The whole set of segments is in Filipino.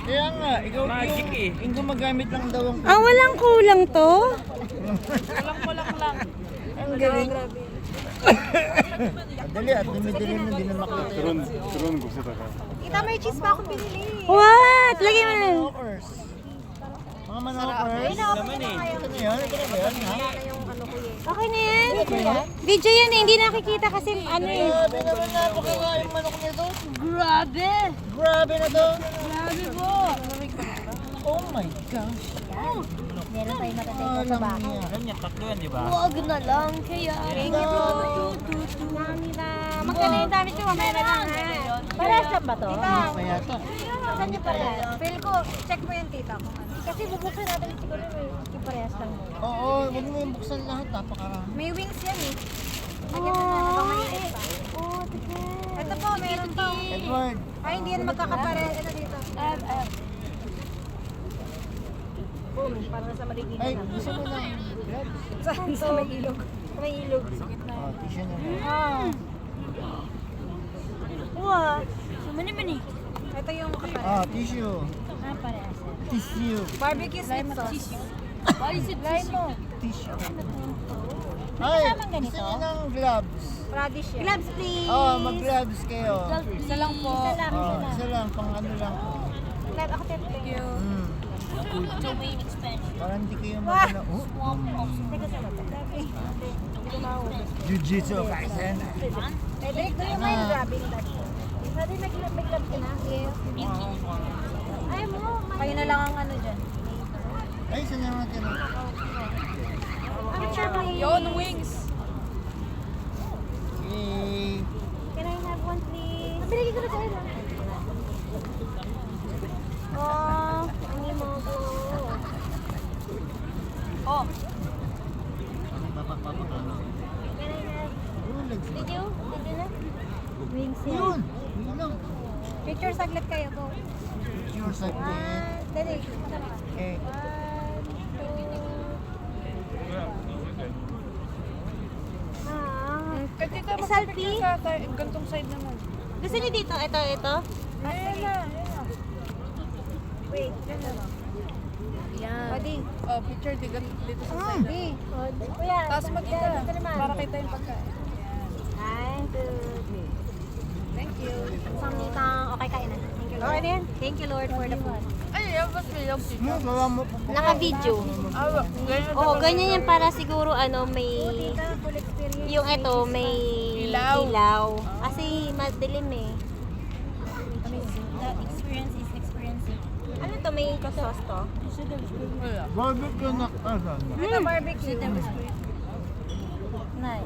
Kaya nga, ikaw yung gumagamit lang daw ang... Ah, walang kulang to? Kulang lang. Ang galing. Madali at dumidilim na din na makita yun. 그런 곳에다가 Kita may cheese pa akong binili. What? Lagyan mo na. Manokers. Mga manokers. Naman eh. Ito na yan, ito na yan, ha? Yung ano ko eh. Okay na yan? Video yan eh, hindi nakikita kasi ano eh. Grabe naman napakanga yung manok nito. Grabe! Grabe na to. Grabe po! Oh my gosh. Meron tayo matatay sa bahay. Alam niya, tatlo yan, di ba? Huwag na lang kaya. Thank you po. Magkano yung dami ko? Mamaya na lang ha. Parehas lang ba to? Hindi pa yata. Saan niyo parehas? Feel ko, check mo yung tita ko. Kasi bubuksan natin siguro may parehas lang mo. Oo, huwag mo yung buksan lahat. Napakarami. May wings yan eh. Lagyan mo na, habang mainit pa. Oh, tignan. Ito po, meron to. Edward. Ay, hindi yan magkakaparehas. Ito dito. Boom, para sa maligid Ay, na. gusto mo lang. Sa may ilog. Sa may ilog. Oh, tissue na mo. Wow. Sumani-mani. Ito yung kaparehas. Ah, tissue. Ah, parehas. Tissue. Barbecue sweet sauce. Why is it lime mo? Tissue. May Ay, kasamang ganito? gusto niyo ng gloves. Radish yan. Gloves, please. Oh, mag-gloves kayo. Isa lang po. Isa lang, Oh, isa lang. isa lang, pang ano lang. Glove, ako tip. Thank you. Mm. To main expansion. Para hindi kayo magana. Oh, Teka sa mata. Hindi ko mahuli. Jiu-jitsu, kaisen. Pwede, ito yung may grabbing that. Pwede may gloves ka na? Yes. Ay mo. Kayo na lang ang ano dyan. Ay, saan naman natin? Picture please. Yon, wings. Yay! Can I have one please? Binigay ko na sa'yo lang. Oh, ani mo ko. Oh, Can I have? Oh, legs. Did you? Did you na? Wings yan. Yun! Yun lang. Picture saglit kayo ko. Pure saglit. Dali. Okay. 1, 2. Ah. kahit dito Selfie? sa gantong side naman. Gusto niyo dito? Ito. Ayan na. Wait. Yan. Pwede. Oh, picture dito sa side. Hindi. Kuya. Tapos magkita. Dito naman. Para kita yung pagkain. 1, 2, 3. Thank you. Samnitang. Okay, kain na. Thank you, Lord. Okay na yan? Thank you, Lord, for the food. Ay, yan ba sila yung picture? Gawa mo. Naka-video. Ah, ganyan. Oh, ganyan yan para siguro ano may Tita, full experience. yung ito may Ilaw. Kasi madilim eh. The experience is experiencing. Ano to may sauce to? Wala. Barbecue na. Ito barbecue. Nay.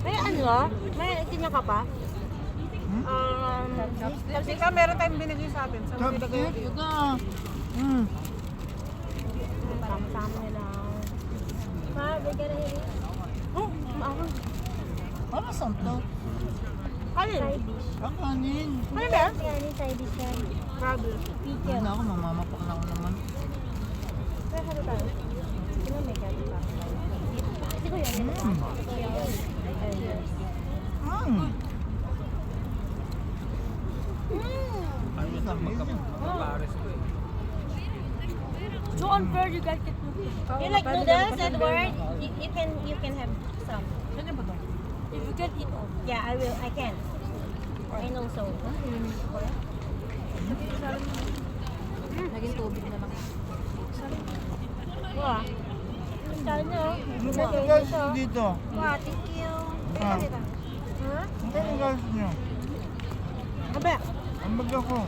May ano ah? May tinya ka pa? Kasi ka, meron tayong binigay sa atin. Sa mga Chopstick? Ito. Mm. Sama-sama nila. Ma, bigyan na yun. Oh, maawa. Para saan to? Side dish. Kakanin. Ano ba? Yan, yung side dish yan. Problem. Hindi na ako, mamamak na ako naman. Kaya ano tayo? Sino may kaya pa? Hindi ko yan. Mm. So unfair, you guys get You like noodles, Edward? You can have some. Ganyan ba to? If you can eat all. Yeah, I will. I can. And also. Naging tubig na lang. Wow. Style nyo. Ano ba ang guys dito? Wow, thank you. Ah. Ha? Ano ba ang guys nyo? Aba, Ang baga ko.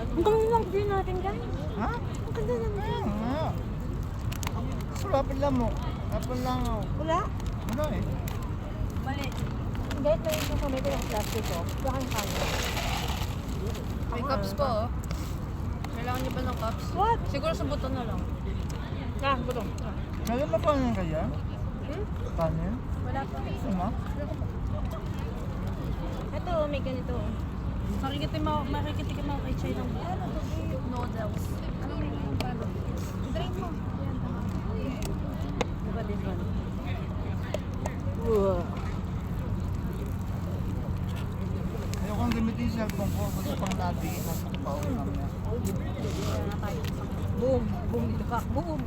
ang ganda lang din natin guys. Ha? Ang ganda lang. Ayan nga. Sulapin lang mo. Lapin lang ako. Wala. Wala eh. Mali. Guys, may isang kamay ko ng plastic ko. Baka yung kanya. May cups po, oh. Kailangan niyo ba ng cups? What? Siguro sa buto na lang. Ah, buto. Meron ba kanin kaya? Kanin? Wala pa. Gusto mo? Ito, may ganito. Makikitikim ako kay Chay ng noodles. Ano yung paano? I-drain mo. Diba this one? Ayokong gamitin yung cellphone ko. Gusto pang nabi. Nasa pa ako namin. Boom. Boom dito ka. Boom.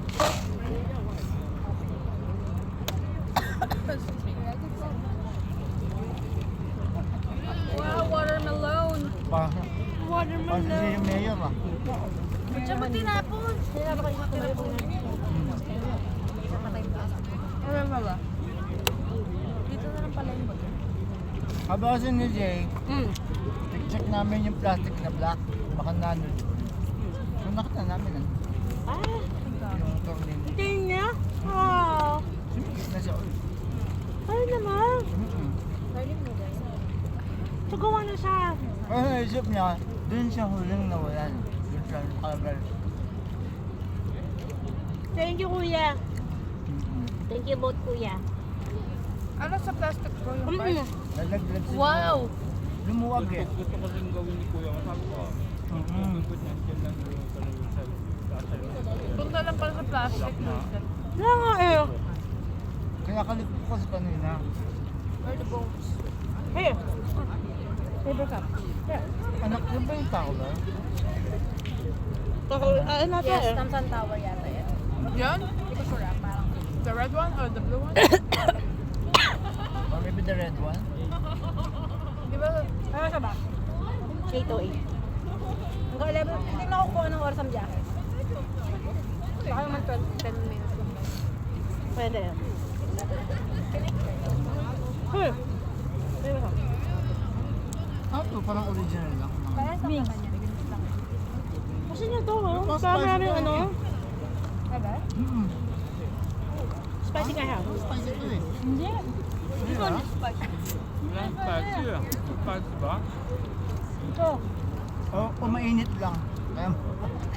Wow, watermelon. Parang siya yung mayor ah. Diyan mo tinapon. Kaya ba kayo tumayo po na? Ano ba? Dito na lang pala yung bago. Sabi kasi ni Jay, check namin yung plastic na black. Baka nanod. So nakita namin yung tornillo. Hindi niya? Ah. Sumikit na siya ulit. Ay naman. Garlic noodles. Tugawa na siya. Pero naisip niya, dun siya huling nawalan. Dun siya nakagal. Thank you, kuya. Thank you both, kuya. Ano sa plastic ko yung part? Nalaglag siya. Wow! Lumuwag eh. Gusto ko rin gawin ni Kuya. Sabi ko, good niya. Yan lang yung talagang sa Punta lang pala sa plastic. Wala nga eh. Kaya kalit ko kasi kanina. Where the bones? Hey. Paper cup. Anak ko ba yung tao ba? Ano to Yes, eh? Tamsan Tower yata yan. Yan? Hindi ko sure, parang. The red one or the blue one? Or maybe the red one? Di ba? Ano siya ba? 8:08. Hanggang 11. Hindi na ako kung anong oras ang biyahe. Baka naman 10 minutes lang. Pwede. Hey. Paper cup. Ito, parang original lang. Parang sa Wings. kanya. Kasi niya to, oh. Mas Kaya spicy marami to, ano. Diba? Spicy ka ha? Spicy ito eh. Hindi. Hindi ba? Walang spicy ah. Spicy ba? Ito. O mainit lang.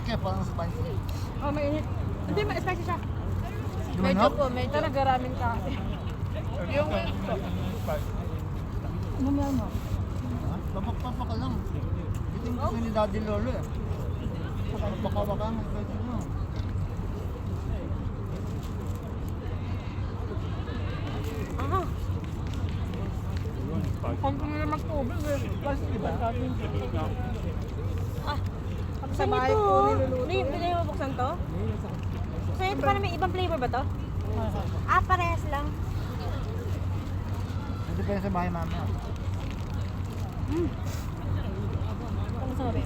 Kaya parang spicy. Oh, mainit. Hindi, spicy siya. Medyo Dumanap? po, medyo. Nagaraming ka. Yung Spicy. Mumyan mo. Papakpapa ka lang. Ito yung gusto ni Daddy Lolo eh. Papakawaka nga pwede mo. Aha. Yun, spicy. kung na magtubig eh. Kasi diba? Sa bahay po niluluto. Hindi mo buksan to? So ito pa may ibang flavor ba to? Ah, parehas lang. Ito pa yung sa bahay mama. Ano sabi?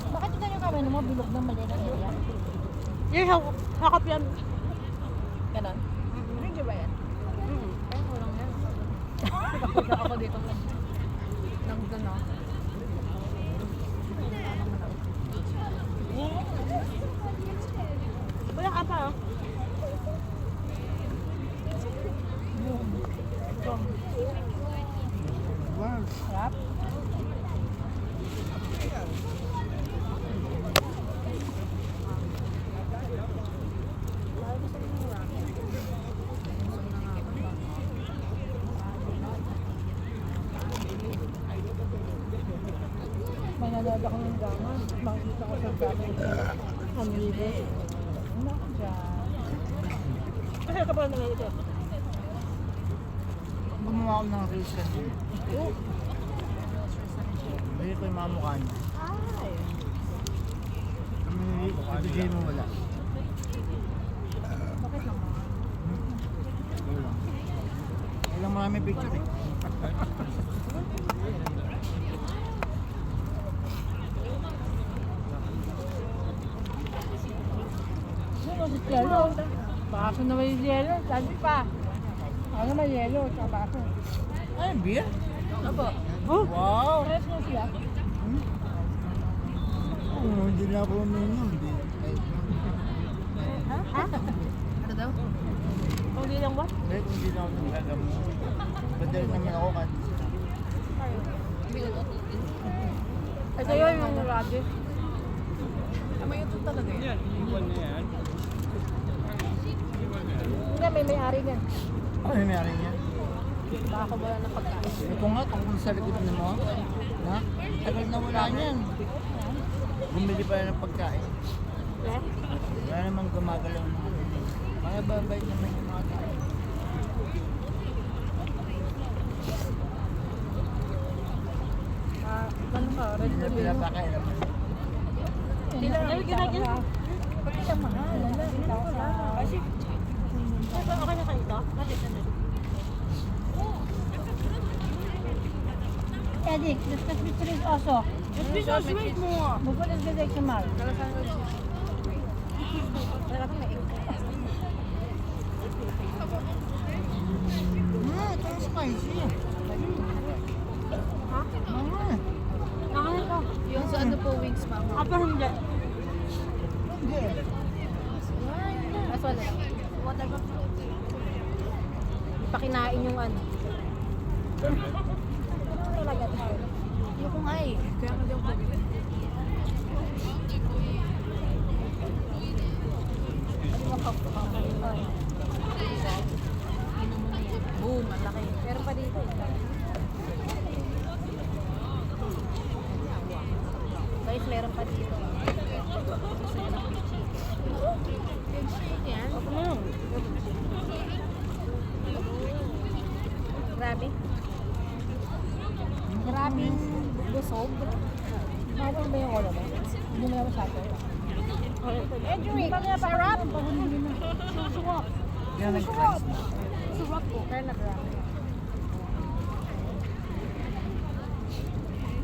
Bakit ito yung kamay mo bilog ng mali na area? Yung hakap yan. Ganon. Hindi ba yan? Ay, kulang yan. Kapag ako dito ng gano'n. Wala ka pa, oh. Wow. Sarap. Manalala ko ng drama. Makikita ko sa drama. Ang libo. Ano ako dyan? Kasi ka pala nangyayari ito. Gumawa ako ng reels kanina. Bili ko yung mga mukha niya. Ay. Ibigay mo wala. Bakit lang? Wala. Walang marami picture eh. Ano si yellow? Baso na may yellow. Sabi pa. Ano may yellow? Sa baso. Ay, beer? Opo. Oh? Wow! Pares mo siya. Hindi na ako uminom. Ha? Ano daw? Hindi lang ba? Hindi na ako nagagamot. Badal naman ako kahit Ito yun yung radish. Tama ito talaga yan. Yan, iwan na yan. Hindi, may may-ari niyan. ay, may rin yan. Baka ako wala ng pagkain. Ito nga, tungkol sa likod na mo. Na? Tagal na wala niyan. Bumili pa yan ng pagkain. Eh? Wala namang gumagalaw ng ano. Mga babay naman yung mga tao. Ano ka? Red Hindi na Bull. pinapakailan mo. Hindi lang. Ay, ginagyan. Pati siya mahal. Kasi, okay na kayo ito? Bakit ano? Edik, discuss between also. Let's be so sweet mo. Bukod ang ganda si Mal. Wala kang may Ito spicy. Ha? Nakain ko. Yung sa ano po, wings, mama. Apa hindi? Hindi. Mas wala lang. Whatever. Ipakinain yung ano. Talaga tayo. Yung kung ay. Kaya nga daw po. Boom, ang laki. Meron pa dito. Guys, meron pa dito. Gusto nyo ng chicken? Yan. Grabe. Grabing busog. Mawag ba yung ulo mo? Hindi mo naman sa akin. Edric, sarap. Susuwak. Yan nag-price na. Sarap po. Kaya nag-grab.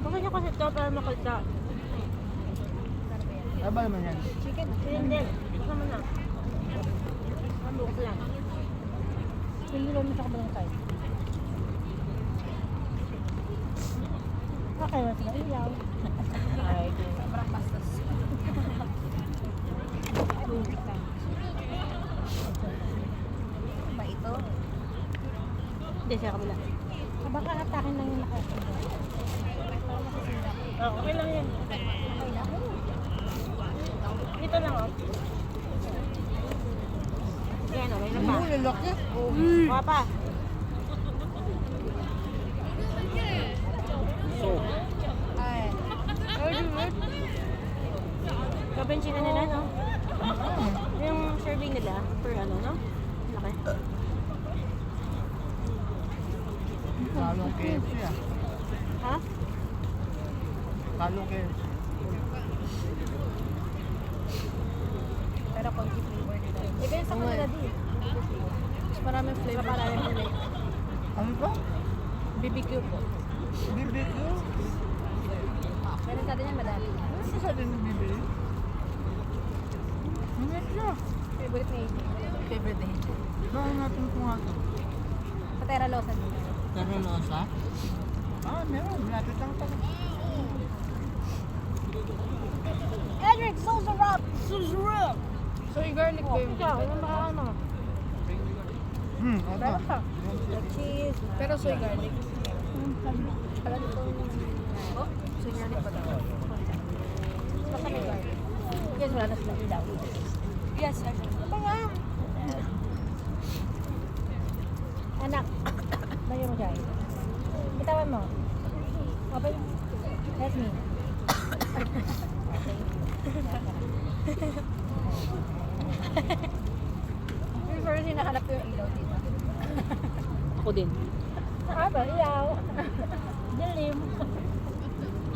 Bakit nyo kasi ito para makalda? Ano ba naman yan? Chicken. Chicken din. Baka mo na. Bukas lang. Hindi mo sa kabilang side. Okay, mas na iyaw. Ay, sobrang bastos. Ba ito? Hindi siya kabila. Baka atakin lang yung nakasama. Oh, okay lang yan. Dito lang oh. Yan oh, may na pa. Lalaki. Mga pa. Ay. Kabensin na nila, no? Yung serving nila, per ano, no? Laki. Kalong KFC ah. Ha? Kalong KFC. Pero konti flavor nila. Depende sa kanila di. Mas maraming flavor. Kapalayan nila. Ano pa? BBQ po. BBQ? Pero sa atin yan madami. Ano sa atin yung bibili? Ano ito? Favorite ni AJ. Favorite day. Bakit natin kung nga ito? Patera Losa din. Terolosa? Ah, meron. Lapit lang pala. Edric, so sarap! Soy garlic ba yung Ikaw, yung ano? Ito. Meron pa. Cheese. Pero soy garlic. Alam itong... Oh, soy garlic ba daw? Basta may garlic. Yes, wala na silang ilaw. Yes, actually. Ano nga? Anak, layo mo dyan. Bitawan mo. Open. Let me. Yung first yung nakalap ko yung ilaw dito. Ako din. Aba, ilaw. Dilim.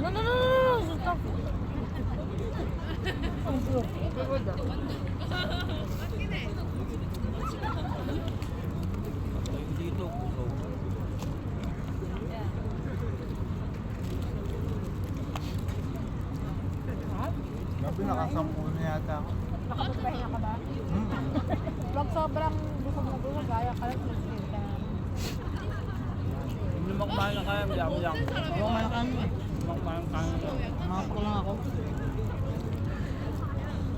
No, no, no, no, no. Stop. Ang good. Good ah. Dito. Gabi nakasampu na yata ako. Nakapagpahinga ka ba? Huwag sobrang busog na busog, gaya ka lang sa sila. Hindi mo kumain ng kaya, yam-yam. Ako malakan eh. Hindi mo kumain ng kaya. Mga ko lang ako.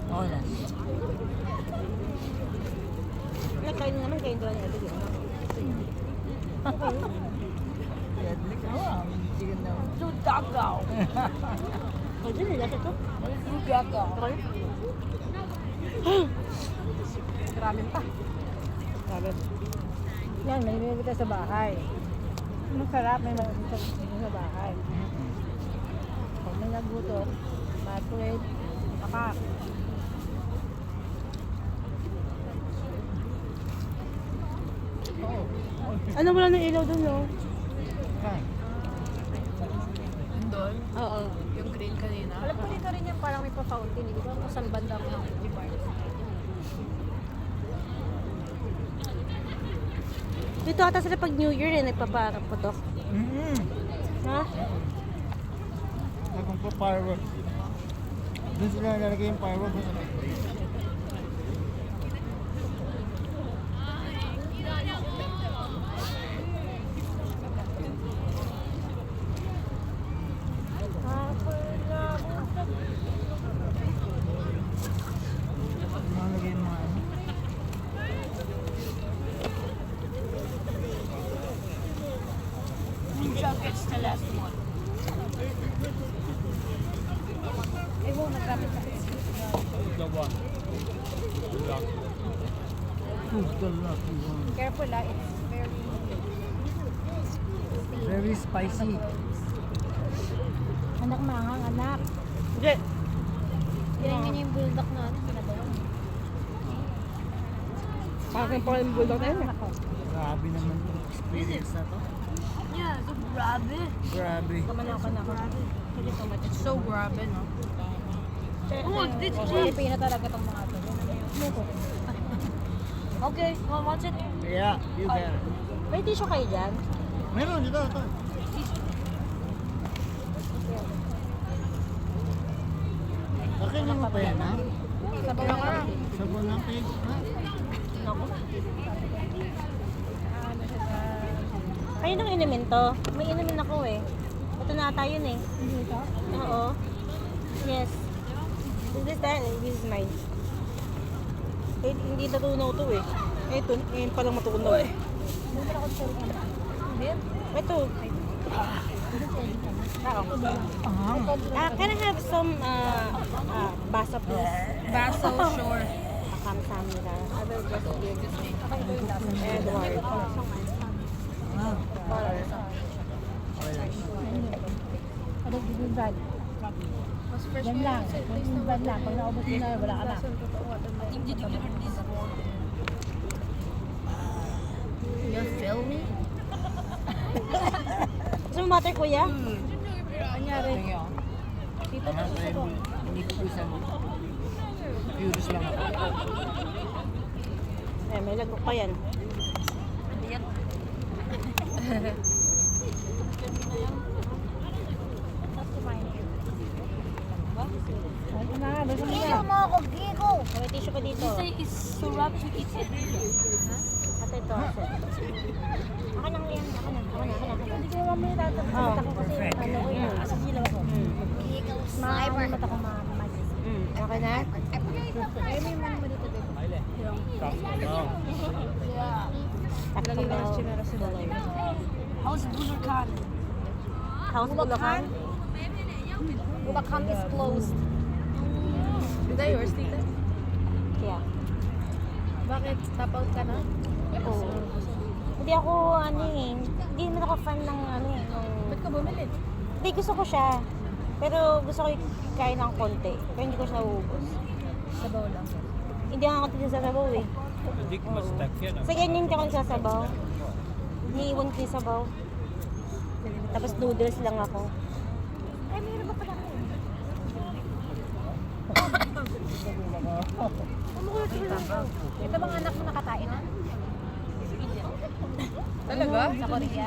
Okay na. Kain naman, kain doon niya. Deadly ka ba? Chicken daw. Sudagaw. Pwede nila ito. Sudagaw. Okay. Maraming pa. Yan, may bibili sa bahay. Masarap, may bibili sa bahay. Pag may nagutom, microwave, papak. Ano wala ng ilaw dun, no? Saan? Doon, Oo. yung green kanina. Alam ko dito rin yung parang may pa-fountain. Hindi ko alam kung saan bandang yung bar. Dito ata sila pag New Year nagpapaputok. Ha? Kung po fireworks. Doon sila nalagay yung fireworks. Nalagay yung mga ano. Minsan gets the last one. Eh, wow, nagkapit ka. The one. Black. Who's the lucky one? Careful ah, it's very... Very spicy. Anak mangang, anak. Hindi. Yan yun yung bulldog na ano, pinabawan. Parang pa yung bulldog na yun. Grabe naman yung experience na to. Yeah, so grabe. Grabe. Kamanaw ka na. Hindi ko match. It's so grabe, no? Oh, this is Pilipino talaga itong mga ito. Okay, well, watch it. Yeah, you can. May tissue kayo dyan? Meron dito, ito. Okay naman pa yan, ha? Sabaw ka. Sabon ng pig, ha? Kayo nang inumin to? May inumin ako eh. Ito na ata yun eh. Oo. Yes. This is that. This is mine. Eh, hindi natunaw to eh. Ito, ngayon palang matunaw eh. Ito. Can I have some basa please? Baso, sure. Kamsamnida. I will just give Edward. Ano bibigyan? Mas fresh Yan lang. Bibigyan lang. Pag naubos mo na, wala ka na. You feel me? Gusto mo butter, kuya? Anyari? Tama tayo, hindi ko isa mo. Curious lang ako. Eh, may lagok pa yan. May tissue pa dito. This is so rough to eat it. Ate, ito. Ako nang yan. Ako na. Hindi ko naman may tatakot ako kasi ano ko yun. Asa sila ako. Maamon mata ko mamamag. Okay na? Eh, may man mo dito, babe. Takto daw. How's Bulacan? House Bulacan? Bulacan is closed. Is that yours, tita? Kaya. Bakit? Tapout ka na? Oo. Hindi ako, ano eh. Hindi naman ako fan ng ano eh. Ba't ka bumili? Hindi, gusto ko siya. Pero gusto ko kain ng konti. Pero hindi ko siya uubos. Sabaw lang. Hindi ako konti sa sabaw eh. Hindi ko mas-stack yan. Sa ganyan hindi ako nagsasabaw. Iniiwan ko yung sabaw. Tapos noodles lang ako. Ay, mayroon ba pala ako? Ito bang anak mo nakatain na? Talaga? Sa Korea?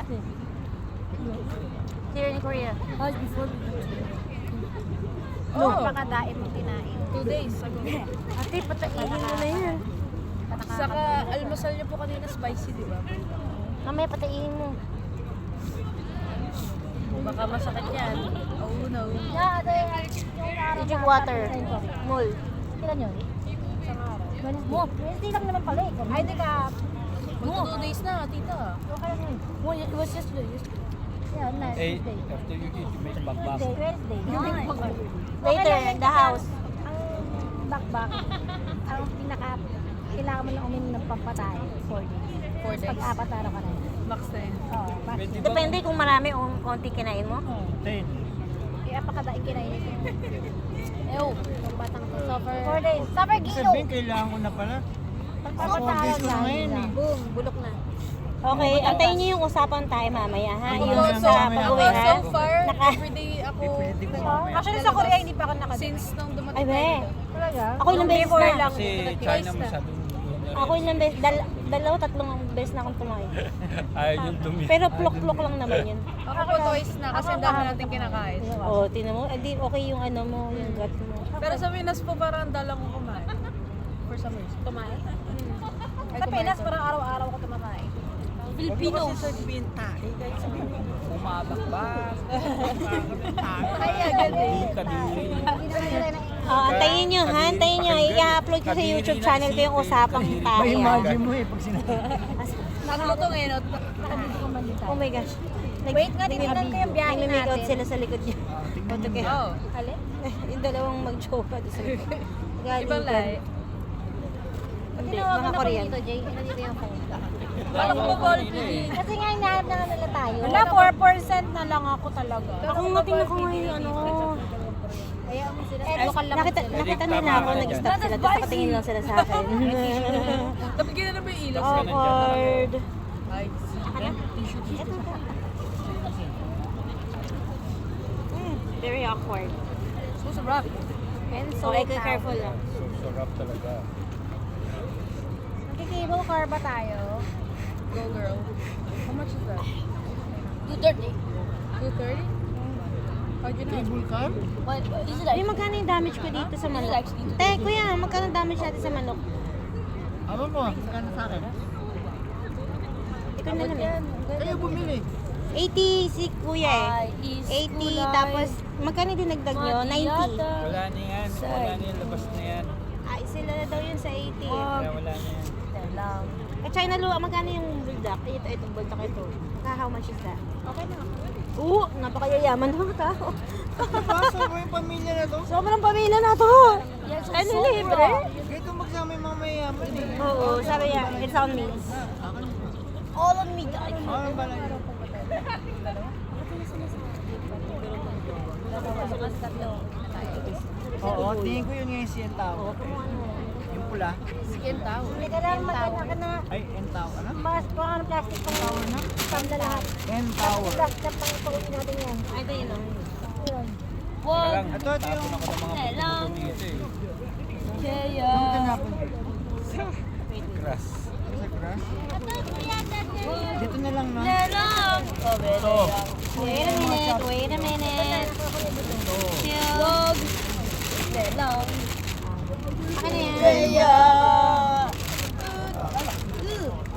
Here in Korea. Oo. Pakadain mo kinain. 2 days ago. Ate, patainin mo na yan. Saka almusal niyo po kanina spicy, di ba? Mamaya patainin mo. Baka masakit yan. Oh no. You drink water. Mol. Kailan yun? Mo. Wednesday lang naman pala eh. Ay, di ka. Magto 2 days na, tita. Okay lang yun. Well, it was yesterday. Yeah, na. Eh, Tuesday. after you eat, you make bakbak. Wednesday. Later, in the house. Ang bakbak, ang pinaka, kailangan mo lang uminom ng pampatay 4 days. 4 days. Pag-apat araw ka na. Max na yun. Oo, max. Depende kung marami o konti kinain mo. 10. Kaya pakadaing kinain ko. Ew, yung batang to. Suffer. 4 days. Suffer Ibig gino. sabihin, kailangan ko na pala. Pag-apat 4 days araw ko na ngayon eh. Boom, bulok na. Okay, antayin niyo yung usapan tayo mamaya, ha? Ako Yung so- sa pag-uwi, Ako ha? so far, Naka- everyday ako. Pipilitin ko mamaya. Actually, sa Korea, hindi pa ako nakadito. Since nung Ay, dumating be. tayo. Talaga? Ako ilang beses na. Kasi China masyadong Ako ilang beses, dalawa, tatlong beses na akong tumayo. ayaw yung dumi. Pero plok-plok lang naman yun. Ako po twice na kasi ang dami natin kinakain. Oo, tinan mo. Hindi, okay yung ano mo, yung gut mo. Pero sa Pinas po parang dalang ko kumain. For some reason. Kumain? Sa Pinas, parang araw-araw ko tumakain. Filipino. Bumabakbak. Kaya ganun. Kadiri. Antayin nyo, ha? Antayin nyo. I-upload ko sa YouTube channel ko yung usapang May tayo. imagine mo eh pag sinabi. Nagluto ngayon. Nakadito ko man din tayo. Oh my gosh. Wait nga, titignan ko yung biyahe Nag-make out natin. sila sa likod niya. Foto kayo. Oh. Alin? Yung dalawang mag-jowa doon sa likod. Ibang lahi. Hindi, Tinawagan mga ako Korean. dito, Jay. Nandito yung phone. Alam ko ball pili. Kasi nga, hinahanap na nga nila tayo. Wala, 4% na lang ako talaga. Ako nga tingnan ko ngayon yung ano. Kaya mo sila. Local lang Nakita nila ako, nag-stop sila. Tapos nakatingin lang sila sa akin. Tapos gina na ba yung ilaw? Awkward. Ay, Very awkward. so sarap. And So, so, careful lang. So sarap talaga. Magkikable car ba tayo? Go girl. How much is that? 230. 230? How'd you know? Cable car? What? Is it Uy, magkano yung damage ko dito sa manok? Te, kuya, magkano damage natin sa manok? Aba mo, saka na sa akin. Ikaw na lang eh. Kayo bumili. 80 si kuya eh. 80, tapos magkano dinagdag nyo? 90. Wala na yan. Wala na yan. Labas na yan. Ay, sila na daw yun sa 80. Kaya wala na yan. At China Lua, magkano yung bulldog? Ito, bulldog ito. How much is that? Okay na. Oo, napakayayaman ng mga tao. Basta mo yung pamilya na to. Sobrang pamilya na to. Ano libre? Ganito magsama yung mga mayayaman eh. Oo, sabi niya, it's on me. All on me, guys. Ano ba lang yun? Oo, tingin ko yun nga yung CN tao. Yung pula. Skin tao. Hindi ka lang magkana ka na. Ay, N tao. Ano? Mas kung ano plastic pang tower na. Pamla lahat. N tower. Plastic na pang ipagawin natin yan. Ay, ito yun. Yun. Kaya lang, Ito yung... tapon ako ng mga puto dito eh. Ano tinapon? Grass. Sa grass? Dito na lang, no? Ito. Wait a minute, wait a minute. Chill. Akin na yan.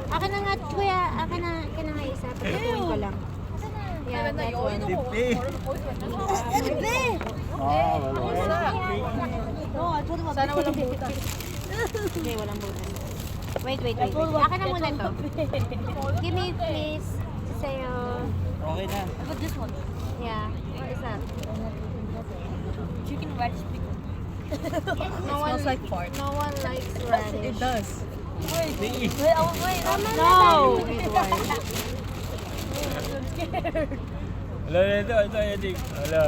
Akin na nga, kuya. Akin na nga isa. Pagkatuloy ko lang. Yeah, that one. Dipli. Ah, Sana walang butas. Hindi, walang butas. Wait. Akin na muna to. Give me, please. Sa'yo. Okay na. Yeah. What is that? Chicken radish pickle. No one, Smells like fart. no one likes radish. It does. No! Wala na ito. Ito, Edik. Wala.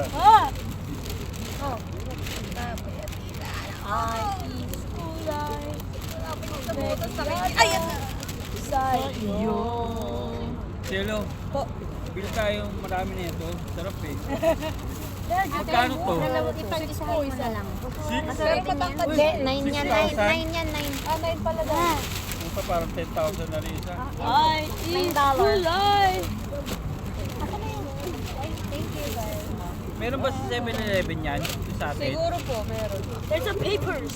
Silo. Bil tayong marami na ito. Sarap eh. Magkano to? Ipag-isahin mo na lang. Six? Hindi, 9 yan. 6,000? 9 yan, 9. Ah, 9 pala daw. Ito pa parang 10,000 na rin isa. Ay, $9. Meron ba sa 7-Eleven yan? Yung sa atin? Siguro po, meron. There's some papers.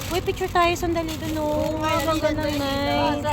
Uy, picture tayo sandali doon. No, ang ganda ng night.